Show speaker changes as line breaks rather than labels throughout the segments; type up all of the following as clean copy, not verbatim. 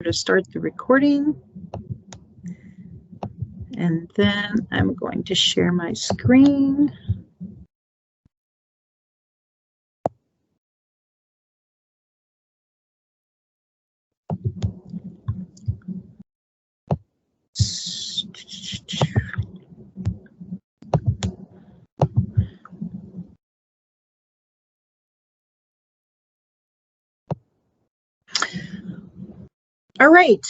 to start the recording. And then I'm going to share my screen. All right.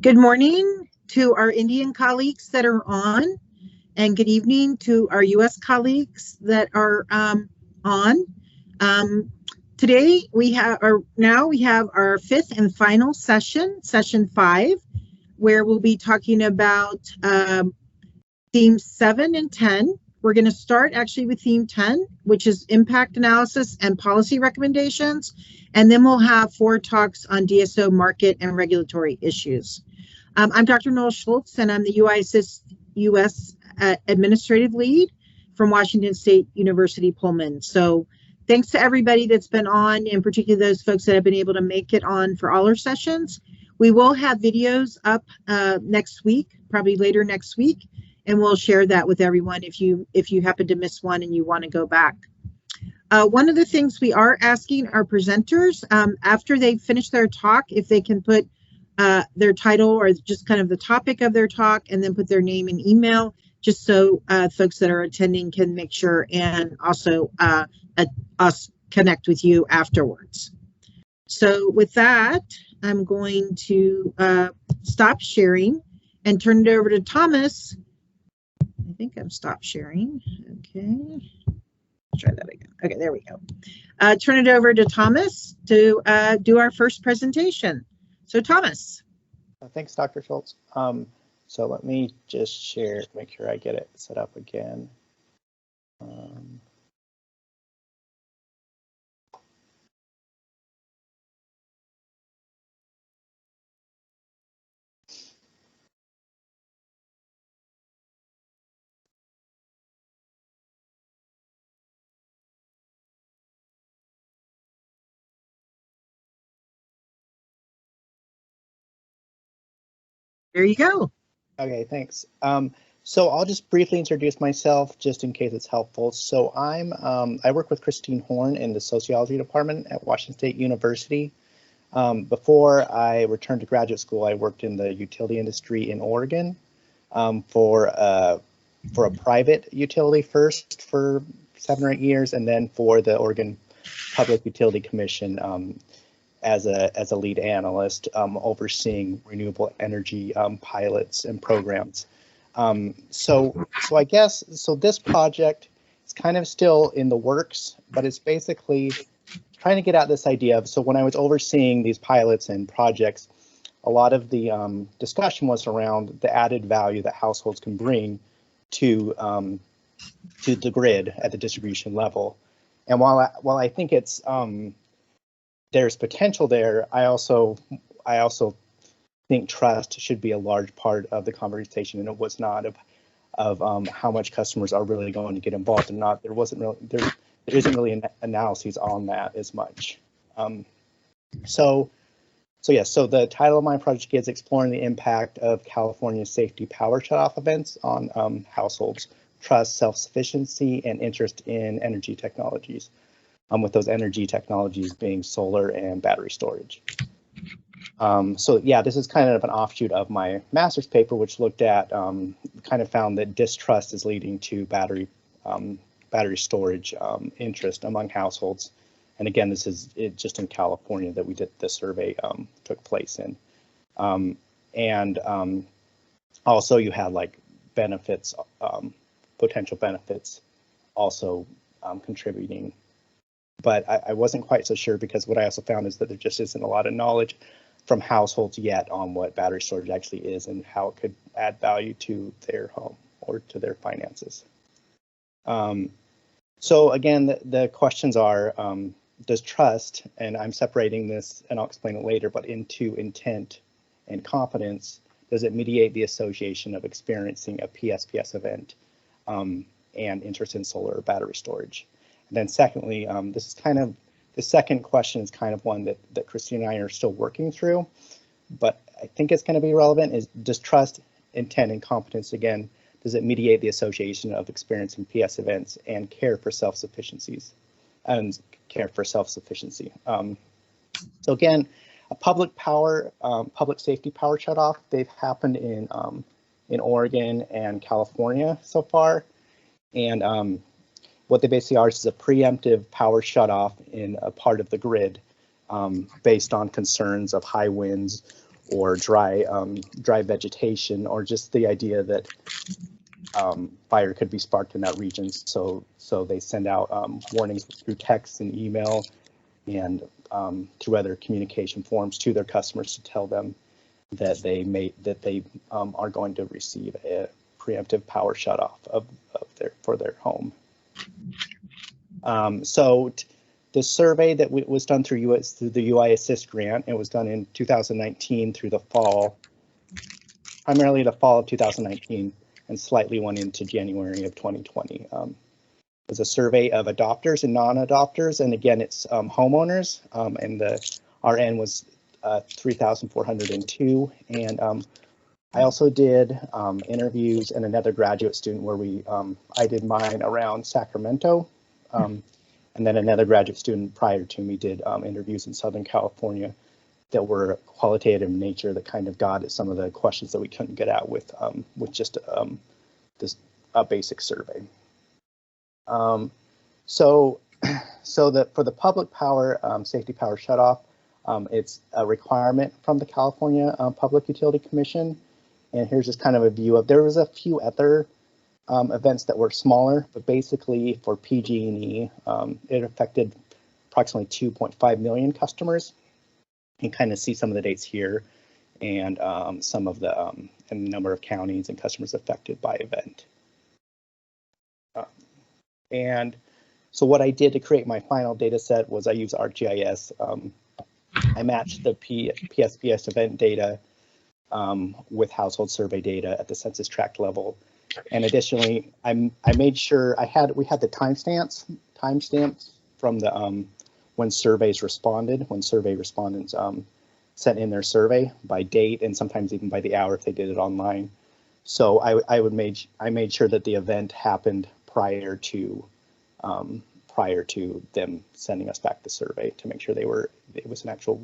Good morning to our Indian colleagues that are on, and good evening to our U.S. colleagues that are on. Today we have our fifth and final session, session 5, where we'll be talking about themes 7 and 10. We're going to start actually with theme 10, which is impact analysis and policy recommendations. And then we'll have 4 talks on DSO market and regulatory issues. I'm Dr. Noel Schultz, and I'm the U.S. Administrative Lead from Washington State University Pullman. So thanks to everybody that's been on, and particularly those folks that have been able to make it on for all our sessions. We will have videos up next week, probably later next week, and we'll share that with everyone if you happen to miss one and you want to go back. One of the things we are asking our presenters, after they finish their talk, if they can put their title or just kind of the topic of their talk, and then put their name and email, just so folks that are attending can make sure and also us connect with you afterwards. So with that, I'm going to stop sharing and turn it over to Thomas. I think I'm stopped sharing. Okay, let's try that again. Okay, there we go. Turn it over to Thomas to do our first presentation. So Thomas.
Thanks, Dr. Schultz. So let me just share, make sure I get it set up again.
There you go.
Okay, thanks. So I'll just briefly introduce myself just in case it's helpful. So I work with Christine Horn in the sociology department at Washington State University. Before I returned to graduate school, I worked in the utility industry in Oregon for a private utility first for 7 or 8 years, and then for the Oregon Public Utility Commission as a lead analyst, overseeing renewable energy pilots and programs. So I guess this project is kind of still in the works, but it's basically trying to get at this idea of, so when I was overseeing these pilots and projects, a lot of the discussion was around the added value that households can bring to the grid at the distribution level. And while I think it's there's potential there, I also think trust should be a large part of the conversation, and it was not of how much customers are really going to get involved or not. There isn't really an analysis on that as much. So the title of my project is Exploring the Impact of California's Safety Power Shutoff Events on Households, Trust, Self-Sufficiency, and Interest in Energy Technologies, with those energy technologies being solar and battery storage. So yeah, this is kind of an offshoot of my master's paper, which looked at, kind of found that distrust is leading to battery storage interest among households. And again, this is just in California that we did the survey took place in. Also you had like benefits, potential benefits also contributing. But I wasn't quite so sure, because what I also found is that there just isn't a lot of knowledge from households yet on what battery storage actually is and how it could add value to their home or to their finances. So again, the questions are, does trust, and I'm separating this and I'll explain it later, but into intent and confidence, does it mediate the association of experiencing a PSPS event and interest in solar or battery storage? And then secondly, this is kind of, the second question is kind of one that Christine and I are still working through. but I think it's going to be relevant, is does trust, intent, and competence, again, does it mediate the association of experiencing PS events and care for self-sufficiencies and care for self-sufficiency? So again, a public safety power shutoff, they've happened in Oregon and California so far. And what they basically are is a preemptive power shutoff in a part of the grid based on concerns of high winds or dry vegetation, or just the idea that fire could be sparked in that region. So they send out warnings through text and email and through other communication forms to their customers to tell them that they are going to receive a preemptive power shutoff for their home. So the survey that was done through the UI Assist grant, it was done in 2019 through the fall, primarily the fall of 2019, and slightly went into January of 2020. It was a survey of adopters and non-adopters, and again, it's homeowners, and the RN was 3,402. And I also did interviews and another graduate student where I did mine around Sacramento. And then another graduate student prior to me did interviews in Southern California that were qualitative in nature, that kind of got at some of the questions that we couldn't get at with just a basic survey. So that for the public power safety power shutoff, it's a requirement from the California Public Utility Commission. And here's just kind of a view of, there was a few other events that were smaller, but basically for PG&E, it affected approximately 2.5 million customers. You can kind of see some of the dates here, and some of the number of counties and customers affected by event. And so what I did to create my final data set was I used ArcGIS. I matched the PSPS event data with household survey data at the census tract level. And additionally, I made sure we had the timestamps from the when surveys responded, when survey respondents sent in their survey by date, and sometimes even by the hour if they did it online. So I made sure that the event happened prior to them sending us back the survey, to make sure it was an actual,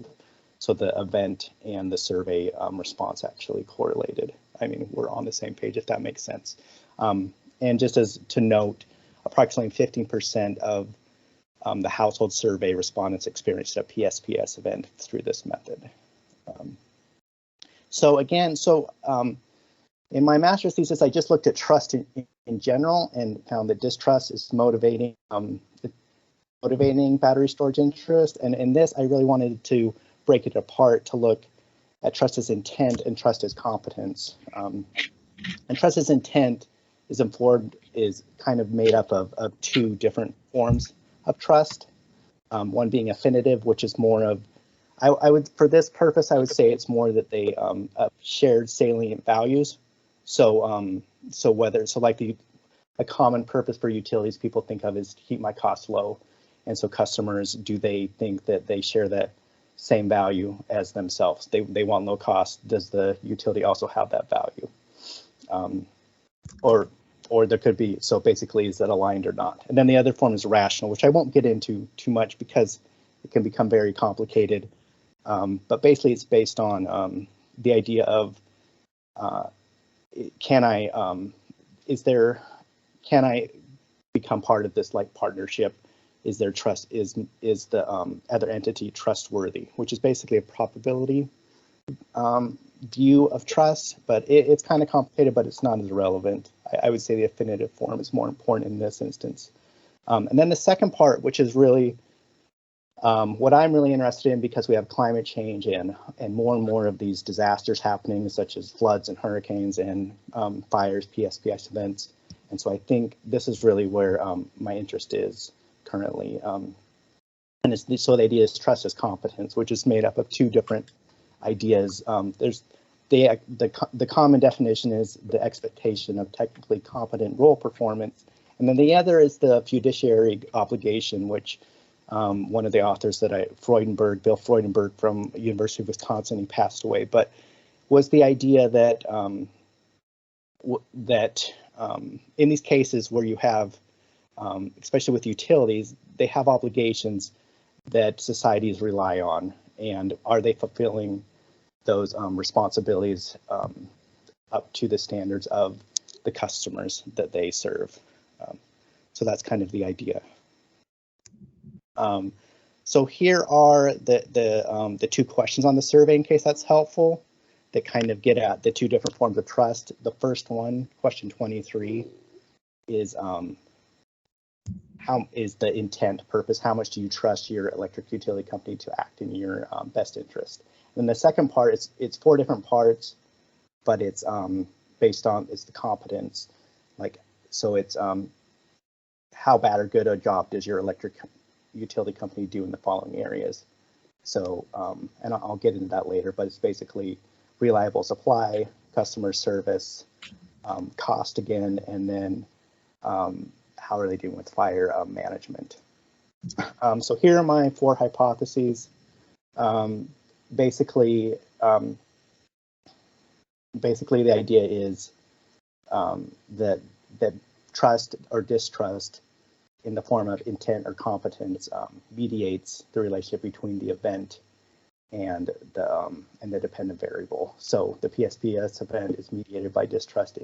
so the event and the survey response actually correlated. I mean, we're on the same page, if that makes sense. And just as to note, approximately 15% of the household survey respondents experienced a PSPS event through this method. In my master's thesis, I just looked at trust in general and found that distrust is motivating battery storage interest. And in this, I really wanted to break it apart to look at trust as intent and trust as competence. And trust as intent is kind of made up of two different forms of trust. One being affinitive, which is more of, I would, for this purpose, I would say it's more that they shared salient values. So like a common purpose for utilities people think of is to keep my costs low. And so customers, do they think that they share that same value as themselves? They want low cost. Does the utility also have that value? Or there could be, so basically, is that aligned or not? And then the other form is rational, which I won't get into too much because it can become very complicated. But basically, it's based on the idea of can I become part of this like partnership? Is there trust? Is the other entity trustworthy? Which is basically a probability view of trust, but it's kind of complicated, but it's not as relevant. I would say the affinitive form is more important in this instance. And then the second part, which is really what I'm really interested in, because we have climate change and more of these disasters happening, such as floods and hurricanes and fires, PSPS events. And so I think this is really where my interest is currently. And so the idea is trust as competence, which is made up of two different ideas. There's the common definition is the expectation of technically competent role performance, and then the other is the fiduciary obligation, which One of the authors that Bill Freudenberg from University of Wisconsin, he passed away, but was the idea that in these cases where you have, especially with utilities, they have obligations that societies rely on, and are they fulfilling those responsibilities up to the standards of the customers that they serve? So that's kind of the idea. So here are the two questions on the survey, in case that's helpful, that kind of get at the two different forms of trust. The first one, question 23, is how is the intent, purpose? How much do you trust your electric utility company to act in your best interest? And the second part is, it's 4 different parts, but it's based on, it's the competence. Like, so it's how bad or good a job does your electric utility company do in the following areas? So, and I'll get into that later, but it's basically reliable supply, customer service, cost again, and then how are they doing with fire management? So here are my 4 hypotheses. Basically, the idea is that trust or distrust in the form of intent or competence mediates the relationship between the event and the dependent variable. So the PSPS event is mediated by distrust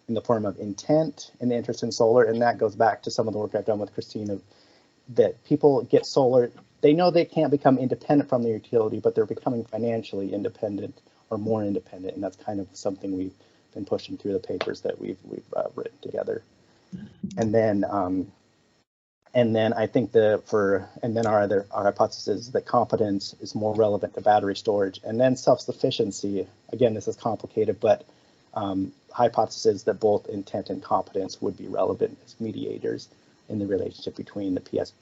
in the form of intent and interest in solar, and that goes back to some of the work I've done with Christine, that people get solar, they know they can't become independent from the utility, but they're becoming financially independent or more independent, and that's kind of something we've been pushing through the papers that we've written together. And then I think our hypothesis is that competence is more relevant to battery storage, and then self-sufficiency. Again, this is complicated, but hypothesis that both intent and competence would be relevant as mediators in the relationship between the PS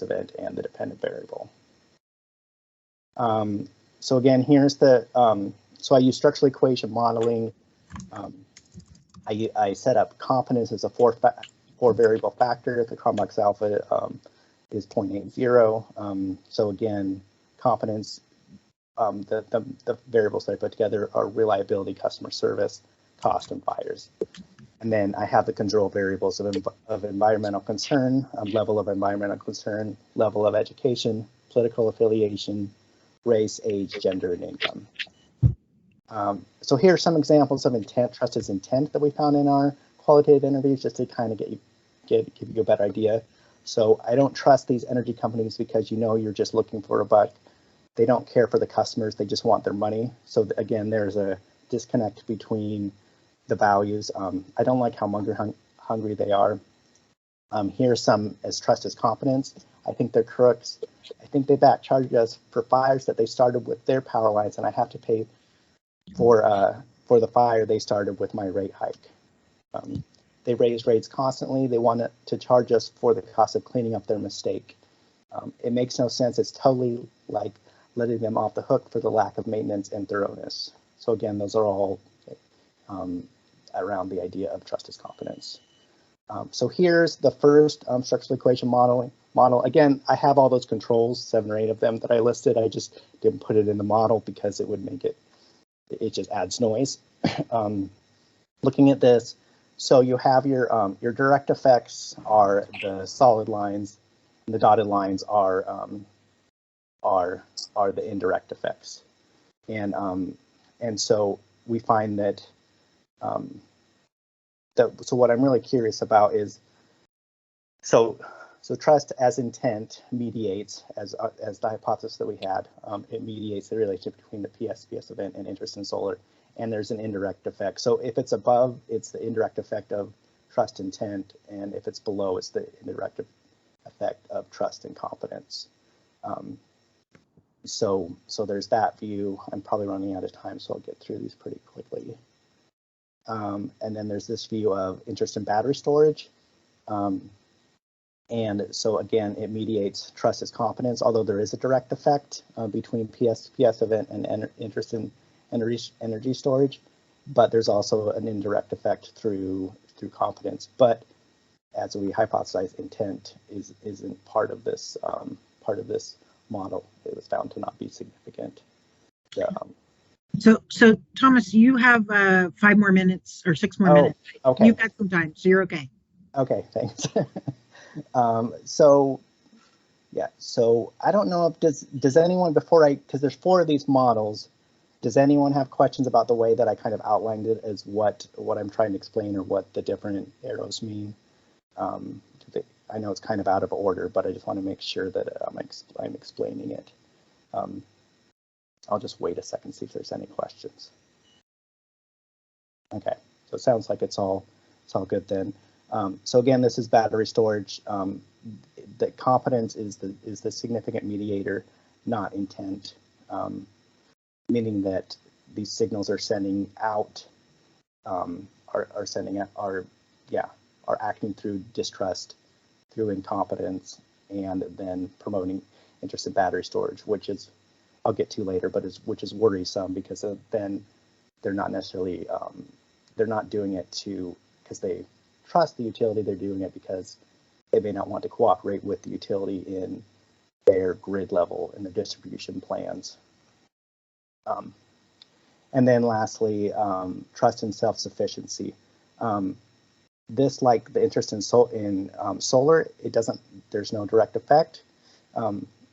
event and the dependent variable. So again, here's the, so I use structural equation modeling. I set up competence as a 4 variable factor. The complex alpha is 0.80. So again, competence, the variables that I put together are reliability, customer service, cost, and fires. And then I have the control variables of environmental concern, level of environmental concern, level of education, political affiliation, race, age, gender, and income. So here are some examples of intent, trust as intent that we found in our qualitative interviews, just to kind of give you a better idea. So I don't trust these energy companies because you're just looking for a buck. They don't care for the customers, they just want their money. So again, there's a disconnect between the values. I don't like how hungry they are. Here's some as trust as competence. I think they're crooks. I think they back charged us for fires that they started with their power lines, and I have to pay for the fire they started with my rate hike. They raise rates constantly. They want to charge us for the cost of cleaning up their mistake. It makes no sense. It's totally like letting them off the hook for the lack of maintenance and thoroughness. So again, those are all around the idea of trust as competence. So here's the first structural equation model. Again, I have all those controls, 7 or 8 of them that I listed. I just didn't put it in the model because it would make it just adds noise. Looking at this, so you have your direct effects are the solid lines, and the dotted lines are the indirect effects, and so we find that so what I'm really curious about is so trust as intent mediates as the hypothesis that we had. It mediates the relationship between the PSPS event and interest in solar, and there's an indirect effect. So if it's above, it's the indirect effect of trust intent, and if it's below, it's the indirect effect of trust and competence. So there's that view. I'm probably running out of time, so I'll get through these pretty quickly. And then there's this view of interest in battery storage. And so again, it mediates trust as competence, although there is a direct effect between PSPS event and interest in energy storage, but there's also an indirect effect through competence. But as we hypothesize, intent isn't part of this part of this model, it was found to not be significant.
So Thomas, you have 5 more minutes or 6 more minutes.
Okay.
You've got some time, so you're okay.
Okay, thanks. So I don't know if does anyone, because there's 4 of these models, does anyone have questions about the way that I kind of outlined it as what I'm trying to explain, or what the different arrows mean? I know it's kind of out of order, but I just want to make sure that I'm explaining it. I'll just wait a second, see if there's any questions. Okay, so it sounds like it's all good then. So again, this is battery storage. The competence is the significant mediator, not intent, meaning that these signals are sending out, are acting through distrust, through incompetence, and then promoting interest in battery storage, which is, I'll get to later, but which is worrisome, because then they're not necessarily, they're not doing it because they trust the utility. They're doing it because they may not want to cooperate with the utility in their grid level and their distribution plans. And then lastly, trust and self-sufficiency. This, like the interest in solar, there's no direct effect,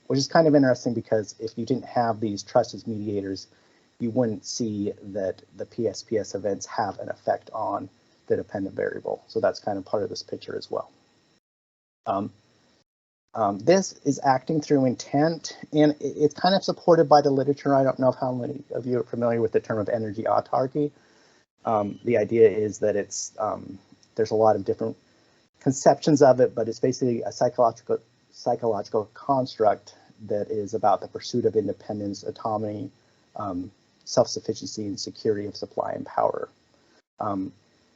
which is kind of interesting, because if you didn't have these trust as mediators, you wouldn't see that the PSPS events have an effect on the dependent variable. So that's kind of part of this picture as well. This is acting through intent, and it's kind of supported by the literature. I don't know how many of you are familiar with the term of energy autarky. The idea is that there's a lot of different conceptions of it, but it's basically a psychological construct that is about the pursuit of independence, autonomy, self-sufficiency, and security of supply and power.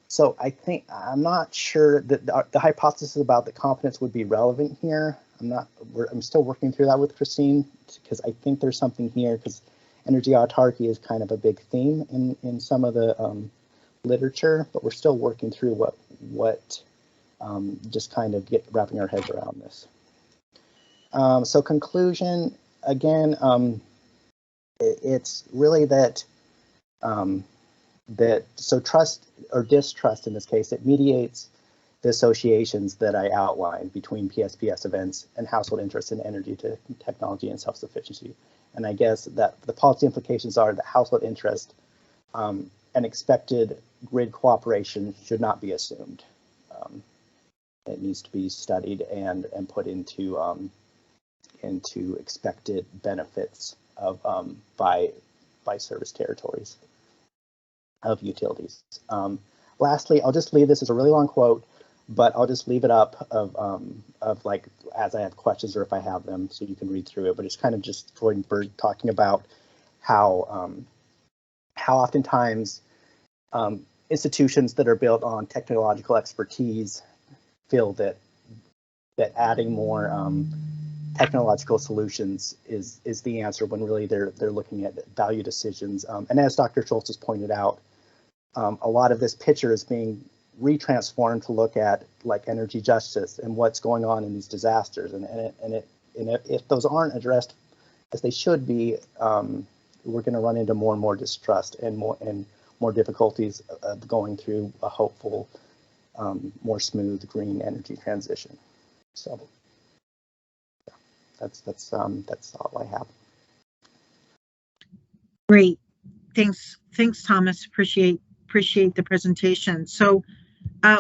So I'm not sure that the hypothesis about the competence would be relevant here. I'm still working through that with Christine, because I think there's something here, because energy autarky is kind of a big theme in some of the literature, but we're still working through what just kind of wrapping our heads around this. So conclusion, again, it's really that so trust or distrust in this case, it mediates the associations that I outlined between PSPS events and household interest in energy technology and self-sufficiency. And I guess that the policy implications are that household interest and expected grid cooperation should not be assumed. It needs to be studied and put into expected benefits of by service territories of utilities. Lastly, I'll just leave this as a really long quote, but I'll just leave it up of like as I have questions or if I have them, so you can read through it. But it's kind of just Freudenberg talking about how oftentimes institutions that are built on technological expertise feel that adding more technological solutions is the answer, when really they're looking at value decisions. And as Dr. Schultz has pointed out, a lot of this picture is being retransformed to look at like energy justice and what's going on in these disasters. And if those aren't addressed as they should be, we're going to run into more and more distrust and more difficulties of going through a hopeful, more smooth green energy transition. So yeah, that's all I have.
Great, thanks, Thomas. Appreciate the presentation. So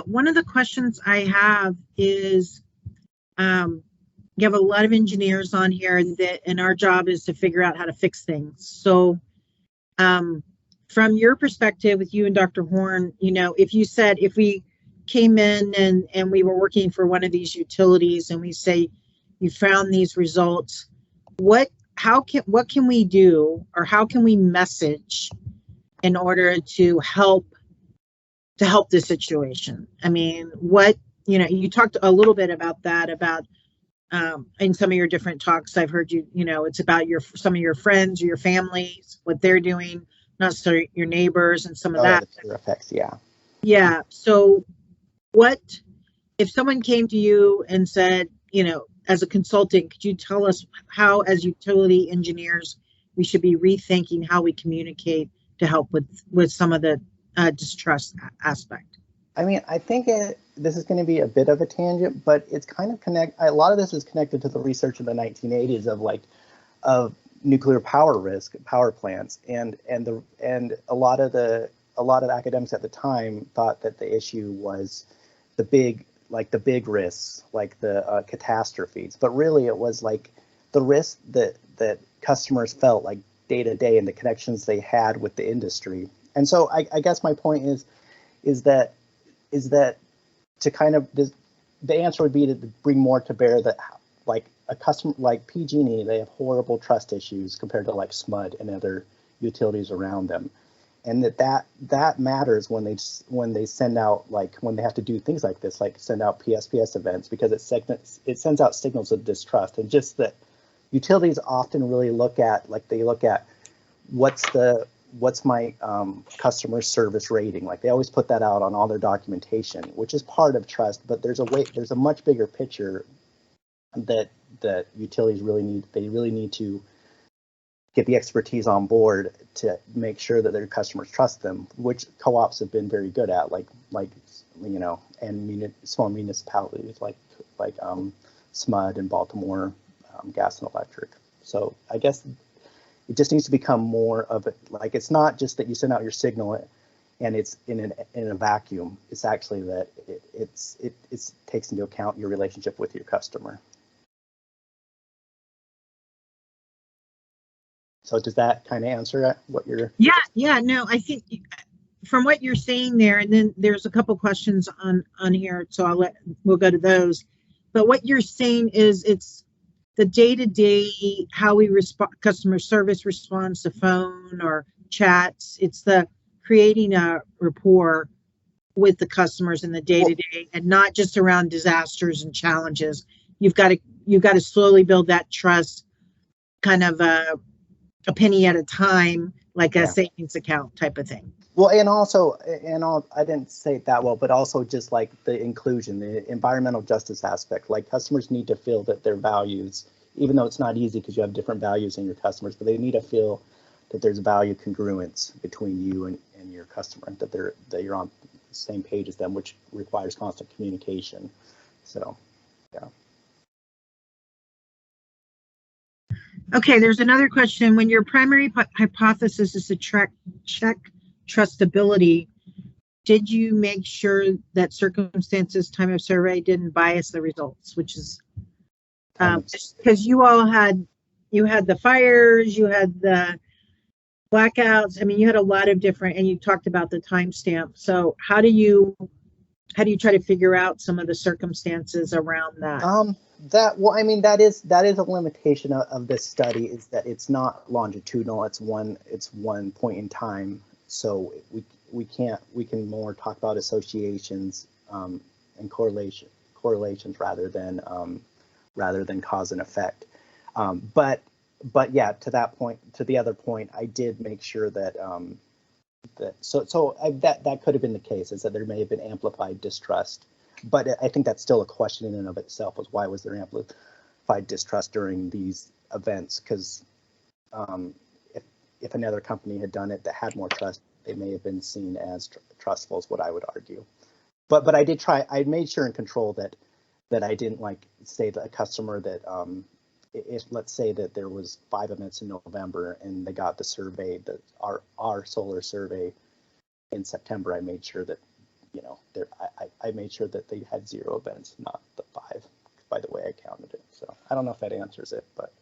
one of the questions I have is, you have a lot of engineers on here and our job is to figure out how to fix things. So from your perspective, with you and Dr. Horn, if we came in and we were working for one of these utilities and we say, you found these results, what can we do, or how can we message in order to help the situation? I mean, you talked a little bit about that, in some of your different talks. I've heard it's about some of your friends or your families, what they're doing, not necessarily your neighbors and some of that.
The effects, yeah.
Yeah. So what if someone came to you and said, as a consultant, could you tell us how, as utility engineers, we should be rethinking how we communicate to help with some of the distrust aspect?
I mean, I think this is going to be a bit of a tangent, but it's kind of a lot of this is connected to the research in the 1980s of nuclear power risk, power plants, and a lot of academics at the time thought that the issue was the big risks, like the catastrophes, but really it was like the risk that customers felt like day to day and the connections they had with the industry. And so I guess my point is that to kind of the answer would be to bring more to bear that like a customer like PG&E, they have horrible trust issues compared to like SMUD and other utilities around them, and that matters when they send out, like when they have to do things like this, like send out PSPS events, because it sends out signals of distrust. And just that utilities often really look at what's my customer service rating. Like they always put that out on all their documentation, which is part of trust, but there's a much bigger picture that utilities really need to get the expertise on board to make sure that their customers trust them, which co-ops have been very good at, and small municipalities like SMUD in Baltimore, Gas and Electric. So I guess it just needs to become more of it. Like, it's not just that you send out your signal and it's in a vacuum. It's actually that it takes into account your relationship with your customer. So does that kind of answer what you're?
Yeah, no, I think from what you're saying there, and then there's a couple questions on here, so we'll go to those. But what you're saying is it's the day-to-day, how we respond, customer service response to phone or chats. It's the creating a rapport with the customers in the day-to-day, and not just around disasters and challenges. You've got to slowly build that trust, kind of a penny at a time, like a savings account type of thing.
Well, I didn't say it that well, but also just like the inclusion, the environmental justice aspect. Like, customers need to feel that their values, even though it's not easy because you have different values in your customers, but they need to feel that there's value congruence between you and your customer, that you're on the same page as them, which requires constant communication. So, yeah.
Okay, there's another question. When your primary hypothesis is to check trustability, did you make sure that circumstances, time of survey didn't bias the results? Which is because you had the fires, you had the blackouts. I mean, you had a lot of different, and you talked about the timestamp. So how do you try to figure out some of the circumstances around that?
That is a limitation of this study, is that it's not longitudinal. It's one point in time. So we can more talk about associations and correlations rather than cause and effect. But yeah, to the other point, I did make sure that that could have been the case, is that there may have been amplified distrust. But I think that's still a question in and of itself, was why was there amplified distrust during these events? Because if another company had done it that had more trust, they may have been seen as trustful, is what I would argue. But I did try. I made sure and control that I didn't say to a customer that if, let's say that there was 5 events in November and they got the survey, our solar survey in September, I made sure that I made sure that they had 0 events, not the 5, by the way I counted it. So I don't know if that answers it, but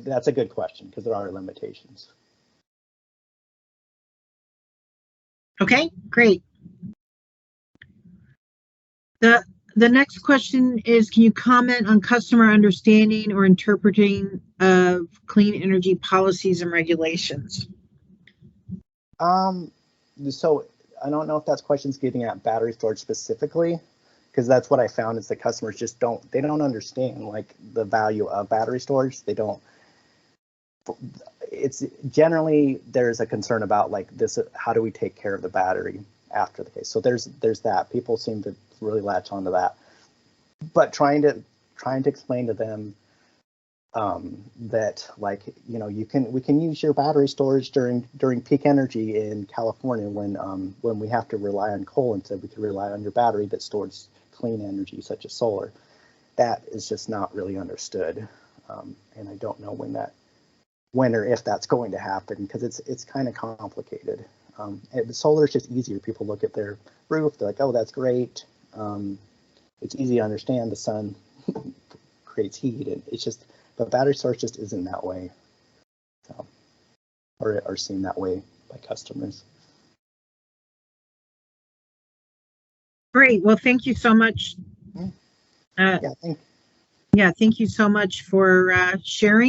that's a good question, because there are limitations.
Okay, great. The next question is, can you comment on customer understanding or interpreting of clean energy policies and regulations?
So I don't know if that's questions getting at battery storage specifically, because that's what I found, is that customers just don't understand the value of battery storage. It's generally, there's a concern about this, how do we take care of the battery after the case? So there's that. People seem to really latch onto that. But trying to trying to explain to them that, like, you know, we can use your battery storage during peak energy in California when we have to rely on coal, instead we can rely on your battery that stores clean energy such as solar. That is just not really understood, and I don't know when or if that's going to happen, because it's kind of complicated. The solar is just easier. People look at their roof, they're like, oh, that's great. It's easy to understand. The sun creates heat, and it's just, but battery storage just isn't that way, so, or seen that way by customers.
Great. Well, thank you so much.
Yeah,
Thank you so much for sharing.